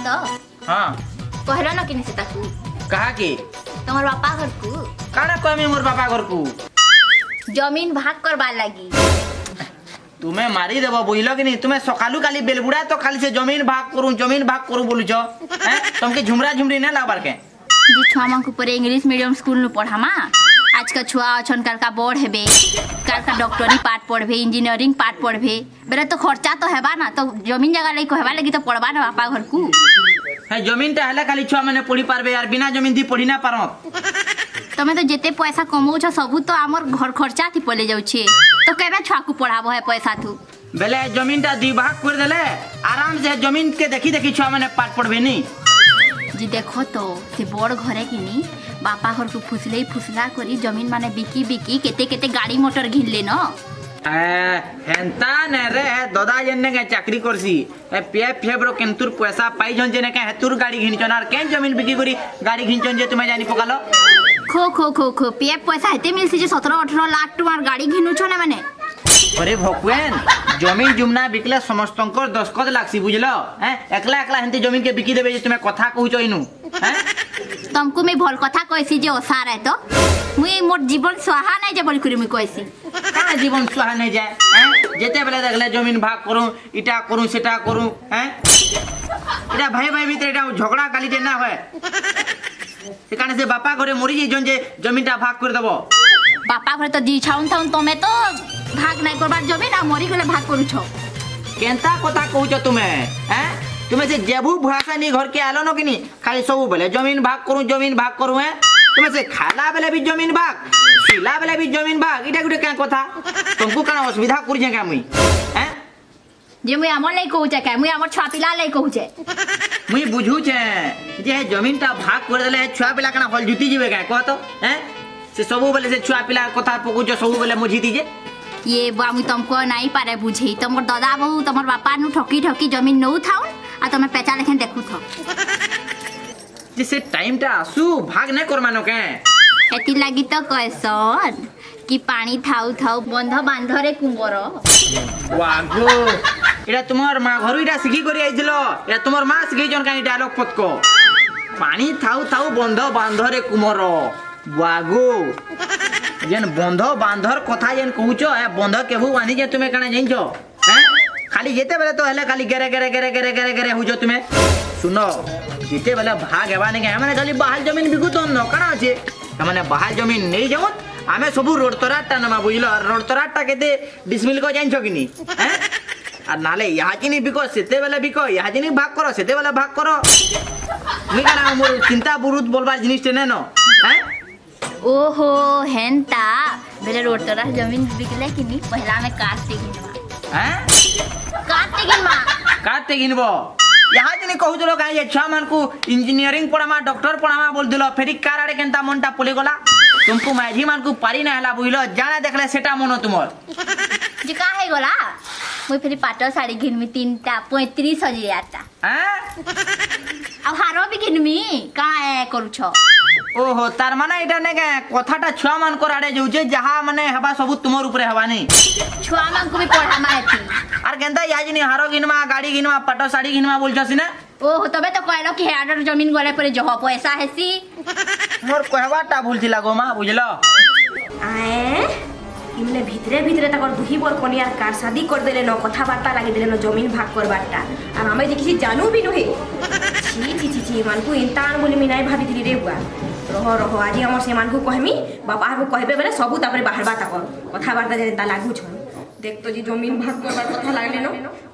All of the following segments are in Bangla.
तो हाँ कहलो न किनी से ताकू कहा कि तमर बापा घर को काना कहमी मोर बापा घर को जमीन भाग करवा लगी तुम्हें मारी देव बुझल कि नहीं तुम्हें सकालू काली बेलबुड़ा तो खाली से जमीन भाग करू बोलुछ हैं तुमके झुमरा झुमरी ना लागबार के जी छुआ मन को पर इंग्लिश मीडियम स्कूल में पढ़ामा आज का छुआ अछन काल का बोर्ड हेबे काल का डॉक्टरी पाठ पढ़बे इंजीनियरिंग पाठ पढ़बे बेरे तो खर्चा तो हेबा ना तो जमीन जगह लई कहबा लगी तो पढ़बा ना बापा घर को है जमीन टा हला खाली छुआ माने पढ़ी पारबे यार बिना जमीन दी पढ़ी ना पारत तमे तो जेते पैसा कमाऊ छ सबू तो आमर घर खर्चा थी पले जाऊ छे तो केबे छुआ को पढ़ाबो है पैसा थू बेले जमीन टा दी भाग कर देले आराम से जमीन के देखी देखी छुआ माने पाठ पढ़बे नी जी देखो तो से बड़ घरे किनी बापा घर को फुसले फुसला करी जमीन माने बिकी बिकी केते केते गाड़ी मोटर घिन ले न हेंता ने रे दादा जन्ने के चाकरी करसी ए पीएफ फेब्रो केंतुर पैसा पाई जन जेने के हेतुर गाड़ी घिनचन आर केन जमीन बिकी करी गाड़ी घिनचन जे तुम्हें जानी पकालो खो खो खो खो पीएफ पैसा हेते मिलसी जे 17-18 लाख टुमार गाड़ी घिनु छ ना माने अरे भकुएन जमीन जुमना बिकले समस्तंकर दस्खत लागसी बुझलो हैं एकला एकला हेंती जमीन के बिकी देबे जे तुम्हें कथा कहूचो इनु हैं तुमको मैं भल कथा कहसी जे ओसार है तो मुई मोर जीवन सुहा नहीं जे बोल करी मुई कहसी का जीवन सुहा नहीं जाए हैं जेते बेले देखले जमीन भाग करू इटा करू सेटा करू हैं इटा भाई भाई भीतर इटा झगड़ा काली जे ना होय से काने से बापा घरे मरी जे जन जे जमीनटा भाग कर देबो बापा घर तो दी छाउन थाउन तमे तो भाग नहीं करबार जमीन आ मरी गले भाग करू छ केंता कथा कहूचो तुम्हें हैं तुम्हें से जेबू भाषा नी घर के आलो न किनी खाली सब बेले जमीन भाग करू हैं तुम्हें से खाला बेले भी जमीन भाग सिला बेले भी जमीन भाग इटा गुटे क्या कथा तुमको काना असुविधा करी जे का मुई हैं जे मुई हमर लई कहू छ मुई हमर छुआ पिला लई कहू छ मुई बुझू छे जे जमीन ता भाग कर देले छुआ पिला काना हल जुती जीवे का कह तो हैं से सब बेले से छुआ पिला कथा पकुचो सब बेले मुझी दीजे ये बा मुई तुमको नहीं पारे बुझे तुमर दादा बहु तुमर बापा नु ठकी ठकी जमीन नउ थाउन आ तुमे पेचा लेखन देखू थो जिसे टाइम टा आसू भाग नहीं कर मानो के एति लागी तो कहसन कि पानी थाउ थाउ बंध बांधरे कुंबर वागो एटा तुमर मां घरु एटा सिखी करी आइथिलो एटा तुमर मां सिखी जन काई डायलॉग पतको पानी थाउ थाउ बंध बांधरे कुमर वागो जेन बंध बांधर कथा जेन कहूचो ए बंध केहू बांधी जे तुमे काने जाइछो हैं खाली जेते बेले तो हले खाली गेरे गेरे गेरे गेरे गेरे गेरे हुजो तुमे सुनो जेते बेले भाग हेबा ने के माने खाली बहाल जमीन बिकु तो न काना আছে माने बहाल जमीन नहीं जाऊ आमे सब रोड तराटा नमा बुझलो रोड तराटा केते डिसमिल को जाइछो किनी हैं আর নালে ইয়াজিনি বিকো সেতে বেলা বিকো ইয়াজিনি ভাগ করো সেতে বেলা ভাগ করো তুমি কানা মোর চিন্তা বুরুত বলবার জিনিসটা নেন हैं ओहो हेंता मेरे रोड तोरा जमीन बिकले कि नहीं पहला में काटते गिनवा हैं काटते गिनबो यहाँ जिनी कहू दिलो काहे ये छुआ मन को इंजीनियरिंग पढ़ामा डॉक्टर पढ़ामा बोल दिलो फेरी कार आड़े केनता मनटा पले गला तुमको माझी मन को पारी ना हला बुझलो जाने देखले सेटा मनो तुमर जे काहे गला मुई फेरी पाटो साड़ी घिनमी 3टा 35,000 आता हैं अब हारो भी घिनमी काहे करू छ ओहो तार माने इटा ने के कथाटा छुआ मन को आड़े जाउचे जहा माने हबा सब तुमर ऊपर हवा नहीं छुआ मन को भी पढ़ामा हेती आर केनता याजिनी हारो गिनवा गाड़ी गिनवा पाटो साड़ी गिनवा बोलछसी ना ओहो तबे तो कहलो कि हेडर जमीन गले पर जह पैसा हेसी मोर कहवाटा भूल थिला गो मां बुझलो आए इमने भितरे भितरे तक दुही बर कनियार कार शादी कर देले न कथा बार्ता लागि देले न जमीन भाग करबाटा और हमें देखि जानू भी नहे छी छी छी छी मान को इंतान बोली मिनाई भाभी थी रे बुआ रहो रहो आज हमर से मान को कहमी बाबा को कहबे बेले सबू तापरे बाहर बात कर कथा बार्ता जे ता लागू छ देख तो जी जमीन भाग करबार कथा लागले न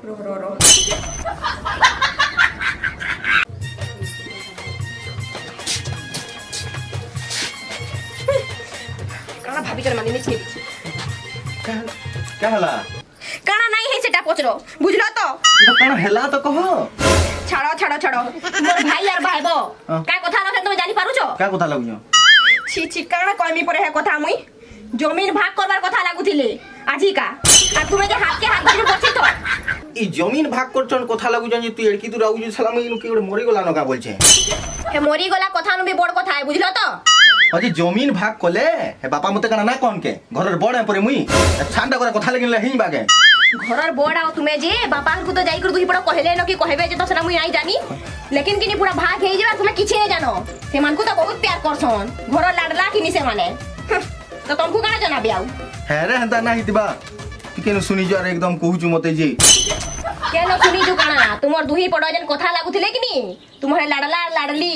रहो रहो रहो काना भाभी कर माने नहीं छी क्या हला काना नहीं है सेटा पचरो बुझलो तो तो काना हला तो कहो छाड़ो छाड़ो छाड़ो मोर भाई यार भाईबो का कथा लखे तुम जानि पारुछ क्या कथा लागुयो छी छी काना कहमी परे है कथा मुई जमीन भाग करबार कथा लागुथिले आजी का आ तुमे जे हाथ के हाथ धरि बछि तो ई जमीन भाग करछन कथा लागुयो जे तू एड़की तू राउजु छला मई के मरि गला न का बोलछे हे मरि गला कथा नु भी बड़ कथा है बुझलो तो अजी जमीन भाग कले हे बापा मते काना ना कोन के घरर बड़ है परे मुई छांडा करे कथा लगिन हिं बागे ঘরর বড় আও তুমি যে বাপা কো তো যাই করে দুই পড় কহেলে ন কি কহেবে যে তো সেটা মুই নাই জানি লেকিন কিনি পুরা ভাগ হেই যাবে তুমি কিছু নাই জানো সেমান কো তো বহুত প্যার করছন ঘরর লাডলা কিনি সে মানে তো তুমকু কানা জানাবি আও হ্যাঁ রে হেন্তা না হিতবা তুই কেন শুনি যার একদম কহুছু মতে যে কেন শুনি জু কানা তোমার দুই পড় যেন কথা লাগুছিলে কিনি তোমার লাডলা আর লাডলি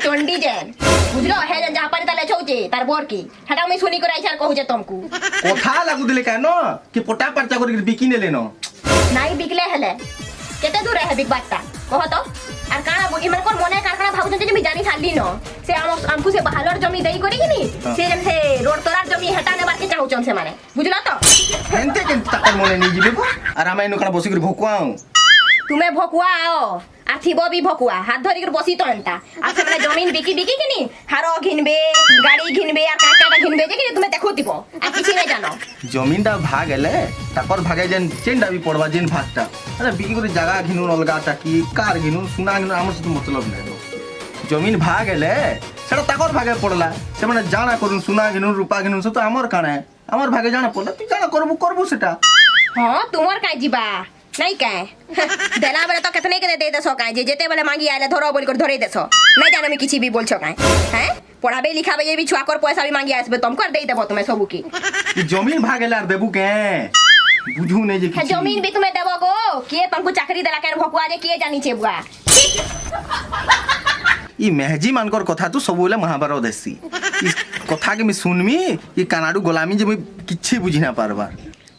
চন্ডি যেন বুঝলো হে যেন যা পারি তালে ছৌছে তার বর কি হেটা মুই শুনি করে আইছার কহুছে তুমকু কথা লাগু দিলে কেন কি পটা পারচা করে বিকি নেলে ন নাই বিকলে হেলে কেতে দূরে হে বিক বাট্টা কহ তো আর কানা ইমান কোন মনে কার কানা ভাবুছেন যে আমি জানি ছাড়লি ন সে আমকু সে বাহালর জমি দেই করি কিনি সে যেন সে রোড তোরার জমি হেটা নেবার কে চাহুছন সে মানে বুঝলো তো হেনতে কেন তাকর মনে নিয়ে যাবে গো আর আমি এনু কানা বসি করে ভকুয়াও তুমি ভকুয়া আও আর থিব বি ভকুয়া হাত ধরি করে বসি তো এন্তা আর সে মানে জমিন বিকি বিকি কিনি হারো ঘিনবে গাড়ি ঘিনবে আর কাটাটা ঘিনবে যে কিনি তুমি দেখো দিব আর কিছু নাই জানো জমিনটা ভাগ এলে তারপর ভাগে যেন চেনটা বি পড়বা যেন ভাগটা আরে বিক্রি করে জায়গা ঘিনুন অলগাটা কি কার ঘিনুন সোনা ঘিনুন আমার সাথে মতলব নাই জমিন ভাগ এলে সেটা তাকর ভাগে পড়লা সে মানে জানা করুন সোনা ঘিনুন রূপা ঘিনুন সে তো আমার কানে আমার ভাগে জানা পড়লা তুই জানা করবো সেটা হ্যাঁ তোমার কাই যিবা নাই কাই দেলা বেলে তো কেতনে কে দে দেছো কাই যে যেতে বেলে মাগি আইলে ধরো বলি করে ধরে দেছো নাই জানো আমি কিছু বি বলছো কাই হ্যাঁ পড়াবে লিখাবে যে বি ছুয়াকর পয়সা বি মাগি আসবে তোমকো আর দেই দেবো তুমি সবু কি এই জমিন ভাগ এলে আর দেবু কে বুঝু নেই যে হ্যাঁ কিছু জমিন বি তুমি দেবো গো কে তোমকো চাকরি দেলা কেন ভকুয়া যে কে জানিছে বুয়া ই মেহজি মানকর কথা তো সবুলে মহাভারত দেছি ই কথা কে আমি শুনমি ই কানাডু গোলামি যে মুই কিচ্ছি বুঝি না পারবার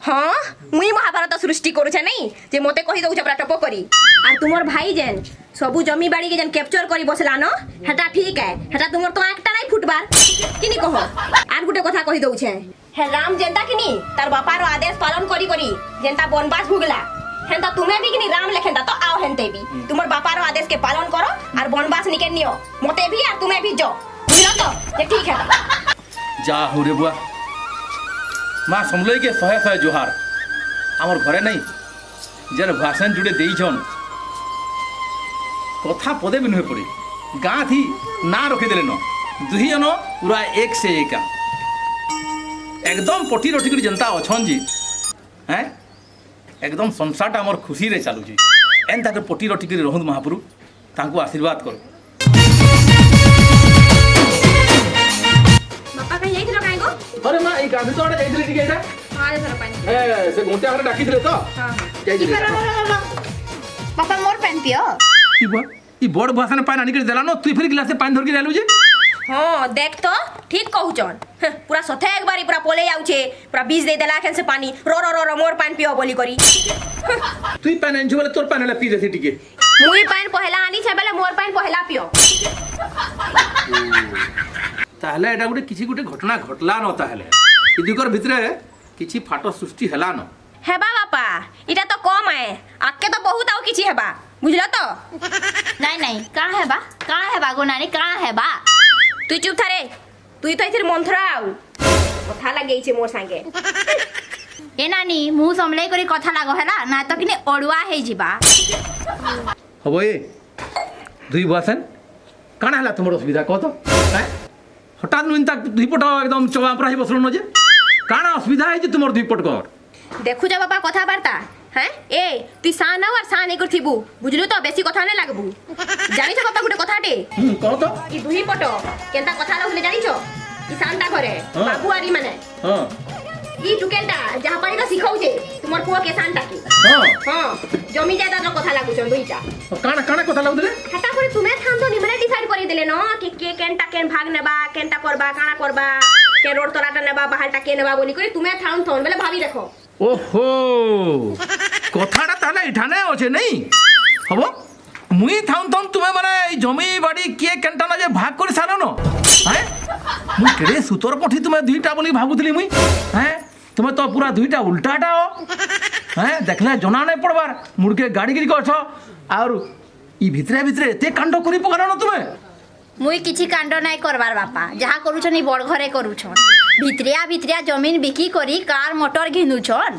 হ্যাঁ মুই মহাভারত সৃষ্টি করছে নাই যে মতে কহি দউছ পুরা টপ করি আর তোমার ভাই যেন সবু জমি বাড়ি কে যেন ক্যাপচার করি বসলা ন হেটা ঠিক है হেটা তোমার তো একটা নাই ফুটবার কিনি কহ আর গুটে কথা কহি দউছে হে রাম যেনটা কিনি তার বাপার আদেশ পালন করি করি যেনটা বনবাস ভুগলা হেনতা তুমি বি কিনি রাম লেখেনতা তো আও হেনতে বি তোমার বাপার আদেশ কে পালন করো আর বনবাস নিকে নিও মতে ভি আর তুমি ভি जो বুঝলো তো যে ঠিক है যা হুরে বুয়া মা সমলইকে শহে শহে জোহার আমার ঘরে নাই যেন ভাষণ জুড়ে দেইছন কথা পদে বি নুহে পড়ে গাঁ থি না রখিদেলে ন দুই জন পুরা এক সে একা একদম পটি রটি করে যেনতা অছন জি হ্যাঁ একদম সংসারটা আমার খুশিরে চালুছি এন তাকে পটি রটি করে রহুন মহাপুরু তাঁকু আশীর্বাদ করো বাপা কাই যাইছিল কাই গো আরে মা এই গাঁধি তো যাইছিলে টিকে এটা আরে ধর পানি সে ঘন্টা ঘরে ডাকিছিলে তো যাইছিলে বাপা মোর পেন পিও ই বড় ভাষানে পানি আনি করে দেলানো তুই ফির গ্লাসে পানি ধরকি দেলু যে হ্যাঁ দেখ তো ঠিক কহুছন পুরা সথে একবারই পুরা পলে যাউছে পুরা বীজ দেই দেলা কেন সে পানি র র র র মোর পানি পিও বলি করি তুই পানি আনছো বলে তোর পানি হলে পি দেছি টিকে মুই পানি পহেলা আনি ছে বেলে মোর পানি পহেলা পিও তাহলে এটা গোটে কিছু গোটে ঘটনা ঘটলা ন তাহলে ই দুইকর ভিতরে কিছু ফাট সৃষ্টি হেলা ন হেবা বাপা এটা তো কম আয়ে আকে তো বহুত আও কিছু হেবা বুঝলো তো নাই নাই কাଣା হেবা গো নানি কাଣା হেবা তুই চুপ থারে তুই তো এথির মন্থরাও কথা লাগেইছে মোর সাঙ্গে এ নানি মু সমলাই করে কথা লাগো হেলা না তো কিনে অড়ুয়া হেই ଯିବା হব এ দুই বসেন কাଣା হেলা তোমার অসুবিধা কত হ্যাঁ হঠাৎ নুন তাক দুই পট একদম চবা পড়াই বসল ন যে কাଣା অসুবিধা হয়েছে তোমার দুই পট কর দেখু যা বাবা কথাবার্তা হ্যাঁ এ তুই সা নাও আর সা নেই করথিবু বুঝলু তো বেশি কথা নাই লাগবু জানিছ বাবা গুটে কথাটে কহ তো ই দুই পট কেনতা কথা লাগলে জানিছ ই সানটা ঘরে হ্যাঁ। বাবু আরি মানে হ্যাঁ ই টুকেলটা যাহা পারি তো শিখাউছে তোমার পুয়া কে সানটা কি হ্যাঁ হ্যাঁ জমি জায়গার কথা লাগুছন দুইটা কাଣା কাଣା কথা লাগুছিলে হেটা করে তুমি থাম তো নিমনে ডিসাইড করে দিলে ন কি কে কেনটা কেন ভাগ নেবা কেনটা করবা কানা করবা কে রোড তলাটা নেবা বাহালটা কে নেবা বলি করে তুমি থাম তো বলে ভাবি দেখো ওহো কথাটা তাহলে এখানে আছে নেই হব মুই থাউন থাউন তুমি মানে এই জমি বাড়ি কিয়ে কেনটা না যে ভাগ করে সারো ন হ্যাঁ মুই কেড়ে সুতোর পঠি তুমি দুইটা বলি ভাবুଥିଲି মুই হ্যাঁ তুমি তো পুরা দুইটা উল্টাটা হ্যাঁ দেখলে জনা নাই পড়বার মুড়কে গাড়ি গিরি করছ আর ই ভিতরে ভিতরে এতে কাণ্ড করি পকানো না তুমি মুই কিছু কাণ্ড নাই করবার বাপা যাহা করুছন ই বড় ঘরে করুছন ভিতরিয়া জমিন বিকি করি কার মোটর ঘিনুছন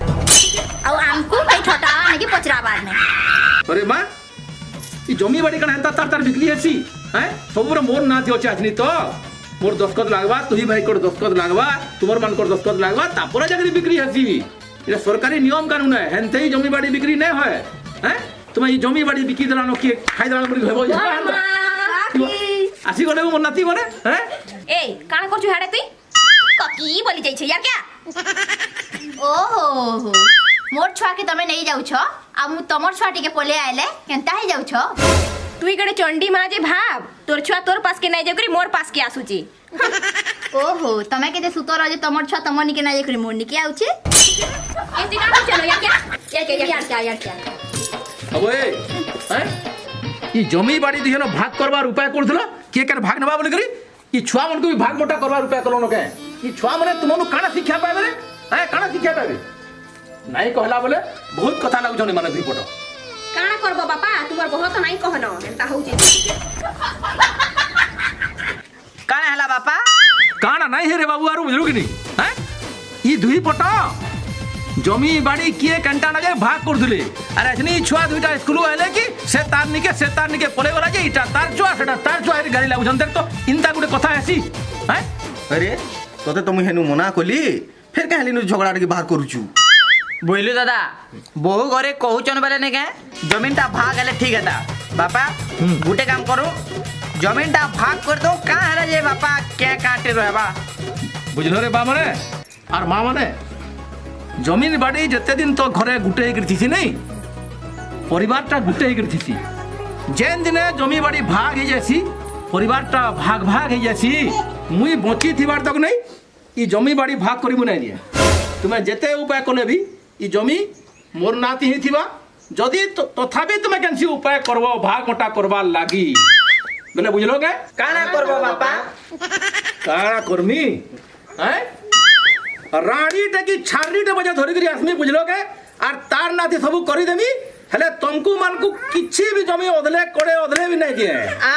ଆଉ ଆମକୁ କେହି ଠଟା ନାକି ପଚରାବାର ନାହିଁ अरे माँ ये जमी बाड़ी कण हेता तार तार बिकली हेसी हैं सबरे मोर ना थी आजनी तो मोर दस्खत लागबा तुही भाई कोड दस्खत लागबा तुमर मान कोड दस्खत लागबा तापर जाकरी बिक्री हेसी এটা সরকারি নিয়ম কানুন হেনতেই জমি বাড়ি বিক্রি নেই হয় হ্যাঁ তুমি এই জমি বাড়ি বিক্রি দিলানো কি খাই দিলানো বলি হইব আসি গলে মোর নাতি বলে হ্যাঁ এই কাণ করছু হাড়ে তুই কি বলি যাইছে ইয়ার কে ଓହୋ ମୋର ଛୁଆକେ ତମେ ନେଇ ଯାଉଛ ଆଉ ମୁଁ ତମର ଛୁଆ ଟିକେ ପଲେଇ ଆଇଲେ କେନ୍ତା ହେଇ ଯାଉଛ তুই গড়ে চন্ডি মা যে ভাব তোর ছুয়া তোর পাসকে নাই যাই করি মোর পাসকে আসুচি ଓହୋ ତମେ କେତେ ସୁତର ଯେ ତମର ଛୁଆ ତମର ନିକେ ନାଇ କରି ମୋର ନିକେ ଆଉଛେ এতে কাণ করছ না ইয়ার কে ইয়ার কে হব হ্যাঁ ই জমি বাড়ি দিহেন ভাগ করবার উপায় করছিল কে কেন ভাগ নেবা বলি করি ই ছুয়া মনকু भी ভাগ মোটা করবার উপায় করলো কে ই ছুয়া মানে তুমনু কানা শিক্ষা পাবে রে হ্যাঁ কানা শিক্ষা পাবে নাই কহলা বলে বহুত কথা লাগুছনি মানে দুই পট কাণ করব বাপা তোমার বহুত নাই কহন এন্তা হউচি কাଣା হেলা বাপা কানা নাই হে রে বাবু আর বুঝলু কি নি হ্যাঁ ই দুই পট জমি বাড়ি কিয়ে কেনটা না যে ভাগ করছিলে আর এখনি ছুয়া দুইটা স্কুল আইলে কি সে তার নিকে পলে গলা যে এটা তার ছুয়া সেটা তার ছুয়া এর গাড়ি লাগুছন দেখ তো ইনতা গুটে কথা হেসি হ্যাঁ আরে তোতে তো মুই হেনু মনা কলি ফের কে হেলিনু ঝগড়া কি বাহার করুছু বুঝলু দাদা বহু ঘরে কহুছন বেলে নে কে জমিনটা ভাগ হেলে ঠিক হেতা বাপা গুটে কাম করু জমিনটা ভাগ করে দো কা হেলা যে বাপা কে কাটে রহবা বুঝল রে বা মানে আর মা মানে জমিন বাড়ি যেতে দিন তো ঘরে গুটে হয়ে থিসি নেই পরিবারটা গুটে হয়ে থিসি যেন দিনে জমি বাড়ি ভাগ হয়ে যাসি পরিবারটা ভাগ হয়ে যাসি মুই বঁচি থিবার তক নেই ই জমি বাড়ি ভাগ করিবু নাই দিয়ে তুমি যেতে উপায় কলে বি ই জমি মোর নাতি হি থিবা যদি তথাপি তুমি কেনসি উপায় করব ভাগ মোটা করবার লাগি বলে বুঝলো কে কানা করব বাপা কারা করমি হ্যাঁ রানীটা কি ছাড়িটা বজা ধরি করি আসমি বুঝলো কে আর তার নাতি সবু করি দেমি হেলে তমকু মানকু কিছু বি জমি অদলে করে অদলে বি নাই দিয়ে আ